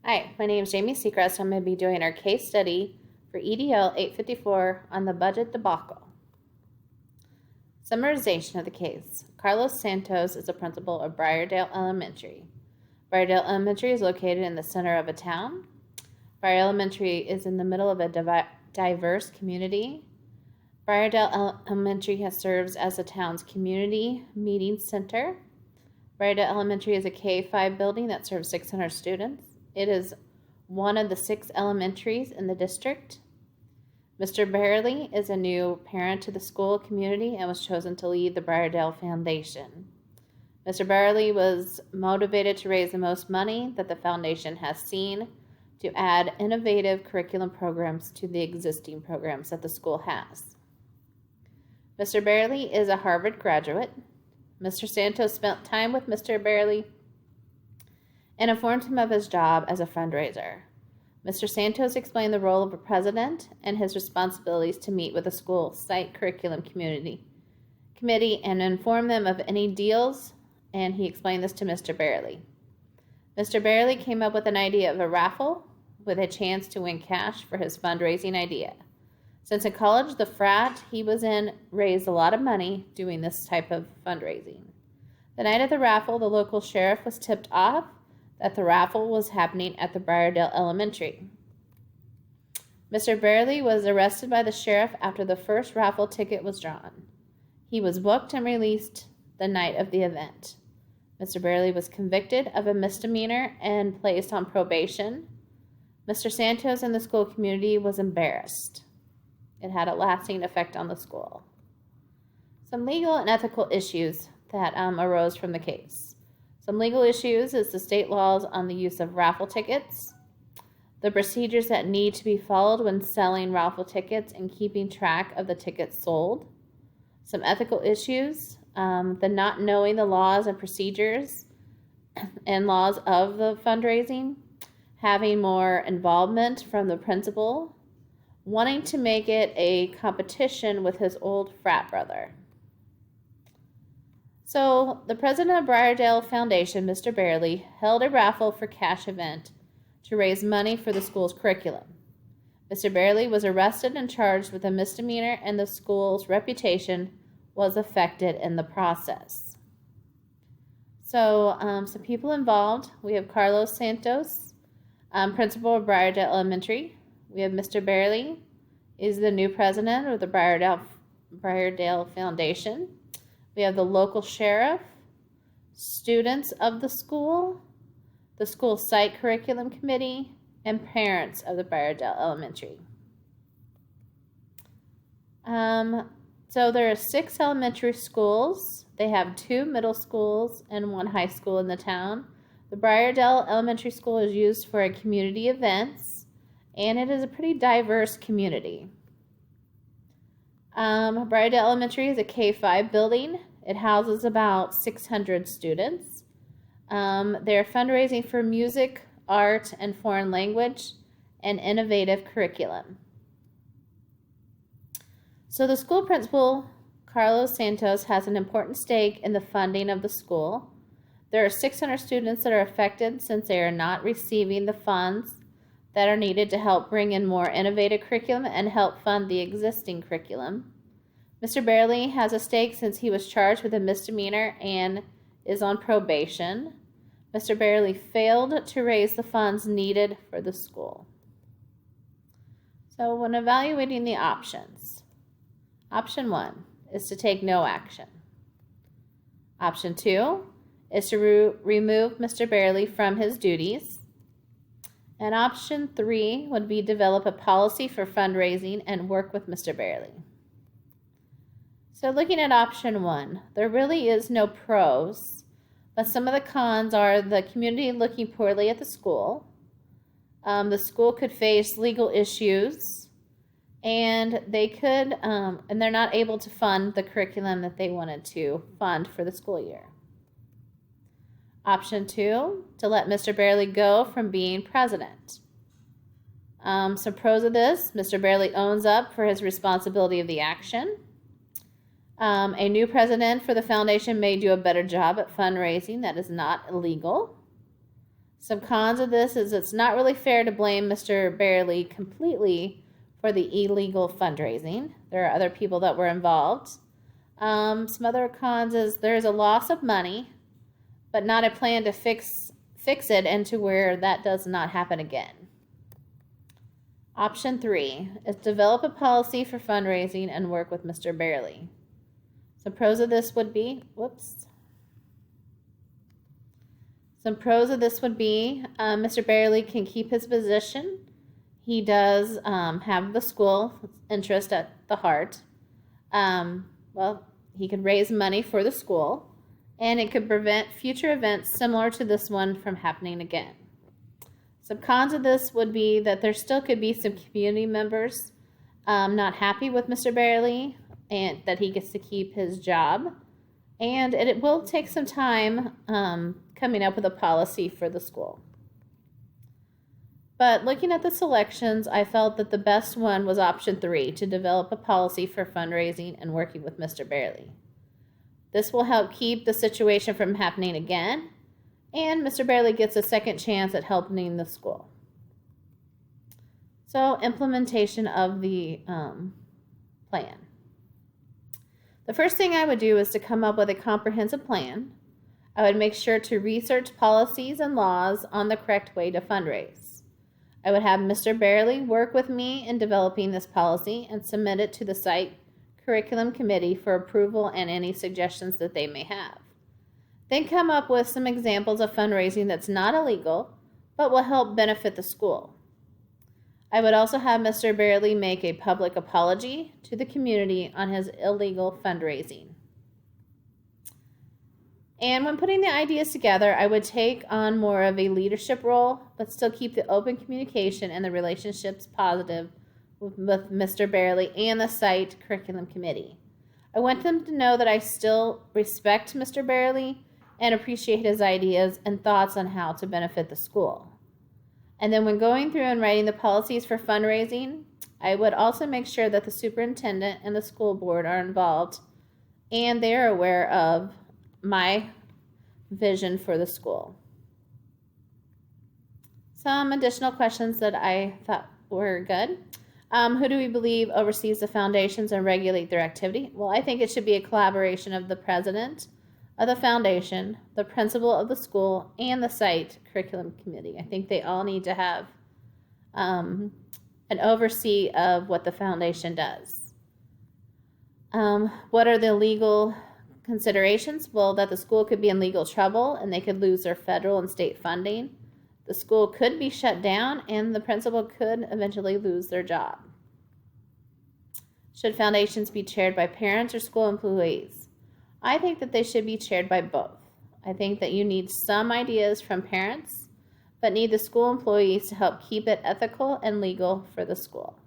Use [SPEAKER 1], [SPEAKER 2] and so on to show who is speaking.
[SPEAKER 1] Hi, my name is Jamie Seacrest. I'm going to be doing our case study for EDL 854 on the budget debacle. Summarization of the case. Carlos Santos is a principal of Briardale Elementary. Briardale Elementary is located in the center of a town. Briardale Elementary is in the middle of a diverse community. Briardale Elementary serves as the town's community meeting center. Briardale Elementary is a K-5 building that serves 600 students. It is one of the 6 elementaries in the district. Mr. Barely is a new parent to the school community and was chosen to lead the Briardale Foundation. Mr. Barely was motivated to raise the most money that the foundation has seen to add innovative curriculum programs to the existing programs that the school has. Mr. Barely is a Harvard graduate. Mr. Santos spent time with Mr. Barely and informed him of his job as a fundraiser. Mr. Santos explained the role of a president and his responsibilities to meet with the school site curriculum committee and inform them of any deals, and he explained this to Mr. Barely. Mr. Barely came up with an idea of a raffle with a chance to win cash for his fundraising idea. Since in college, the frat he was in raised a lot of money doing this type of fundraising. The night of the raffle, the local sheriff was tipped off that the raffle was happening at the Briardale Elementary. Mr. Barely was arrested by the sheriff after the first raffle ticket was drawn. He was booked and released the night of the event. Mr. Barely was convicted of a misdemeanor and placed on probation. Mr. Santos and the school community was embarrassed. It had a lasting effect on the school. Some legal and ethical issues that arose from the case. Some legal issues is the state laws on the use of raffle tickets, the procedures that need to be followed when selling raffle tickets and keeping track of the tickets sold. Some ethical issues, the not knowing the laws and procedures and laws of the fundraising, having more involvement from the principal, wanting to make it a competition with his old frat brother. So, the president of Briardale Foundation, Mr. Barely, held a raffle for cash event to raise money for the school's curriculum. Mr. Barely was arrested and charged with a misdemeanor, and the school's reputation was affected in the process. So, some people involved. We have Carlos Santos, principal of Briardale Elementary. We have Mr. Barely, is the new president of the Briardale Foundation. We have the local sheriff, students of the school site curriculum committee, and parents of the Briardale Elementary. So there are 6 elementary schools. They have 2 middle schools and 1 high school in the town. The Briardale Elementary School is used for community events, and it is a pretty diverse community. Briardale Elementary is a K-5 building. It houses about 600 students. They're fundraising for music, art, and foreign language, and innovative curriculum. So the school principal, Carlos Santos, has an important stake in the funding of the school. There are 600 students that are affected since they are not receiving the funds that are needed to help bring in more innovative curriculum and help fund the existing curriculum. Mr. Barely has a stake since he was charged with a misdemeanor and is on probation. Mr. Barely failed to raise the funds needed for the school. So when evaluating the options, option 1 is to take no action. Option 2 is to remove Mr. Barely from his duties. And option 3 would be develop a policy for fundraising and work with Mr. Barely. So looking at option 1, there really is no pros, but some of the cons are the community looking poorly at the school. The school could face legal issues, and they could, and they're not able to fund the curriculum that they wanted to fund for the school year. Option 2, to let Mr. Barely go from being president. Some pros of this: Mr. Barely owns up for his responsibility of the action. A new president for the foundation may do a better job at fundraising that is not illegal. Some cons of this is it's not really fair to blame Mr. Barely completely for the illegal fundraising. There are other people that were involved. Some other cons is there's a loss of money, but not a plan to fix it into where that does not happen again. Option 3 is develop a policy for fundraising and work with Mr. Barely. Some pros of this would be, Mr. Barely can keep his position. He does have the school interest at the heart. He could raise money for the school, and it could prevent future events similar to this one from happening again. Some cons of this would be that there still could be some community members not happy with Mr. Barely and that he gets to keep his job. And it will take some time coming up with a policy for the school. But looking at the selections, I felt that the best one was option 3, to develop a policy for fundraising and working with Mr. Barely. This will help keep the situation from happening again, and Mr. Barely gets a second chance at helping the school. So, implementation of the plan. The first thing I would do is to come up with a comprehensive plan. I would make sure to research policies and laws on the correct way to fundraise. I would have Mr. Barely work with me in developing this policy and submit it to the site curriculum committee for approval and any suggestions that they may have. Then come up with some examples of fundraising that's not illegal, but will help benefit the school. I would also have Mr. Barely make a public apology to the community on his illegal fundraising. And when putting the ideas together, I would take on more of a leadership role, but still keep the open communication and the relationships positive with Mr. Barely and the site curriculum committee. I want them to know that I still respect Mr. Barely and appreciate his ideas and thoughts on how to benefit the school. And then when going through and writing the policies for fundraising, I would also make sure that the superintendent and the school board are involved and they are aware of my vision for the school. Some additional questions that I thought were good. Who do we believe oversees the foundations and regulate their activity? Well, I think it should be a collaboration of the president of the foundation, the principal of the school, and the site curriculum committee. I think they all need to have an oversee of what the foundation does. What are the legal considerations? Well, that the school could be in legal trouble and they could lose their federal and state funding. The school could be shut down and the principal could eventually lose their job. Should foundations be chaired by parents or school employees? I think that they should be chaired by both. I think that you need some ideas from parents, but need the school employees to help keep it ethical and legal for the school.